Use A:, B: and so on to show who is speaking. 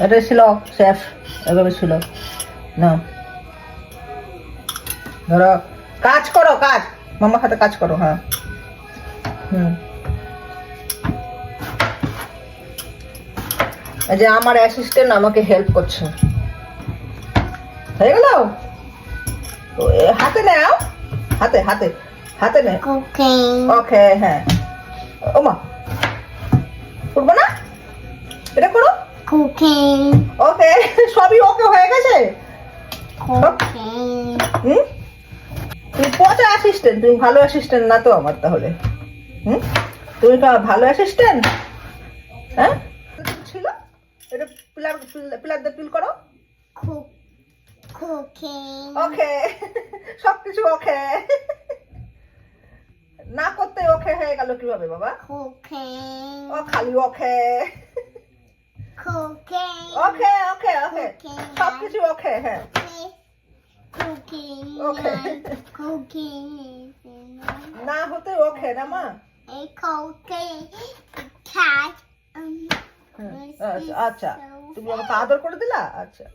A: এটা ছিল শেফ, এভাবে ছিল না। ধরো কাজ করো, কাজ মামার হাতে কাজ করো। হ্যাঁ এই যে আমার অ্যাসিস্ট্যান্ট আমাকে হেল্প করছে। হয়ে গেল? হাতে নাও, হাতে হাতে হাতে নে। ওকে হ্যাঁ। ও মা করবো না, এটা করো। ওকে সবই ওকে হয়ে গেছে। তুমি পচা অ্যাসিস্ট্যান্ট, তুমি ভালো অ্যাসিস্ট্যান্ট না তো আমার তাহলে। তুমি ভালো অ্যাসিস্ট্যান্ট। হ্যাঁ ছিল এটা, পিলার পিলার দিয়ে পিল করো। ওকে সবকিছু ওকে, না করতে ওকে হয়ে গেল কিভাবে বাবা? ও খালি ওকে ওকে ওকে ওকে সবকিছু ওকে। হ্যাঁ ওকে না হতে ওকে না মা। আচ্ছা তুমি আমাকে আদর করে দিলা। আচ্ছা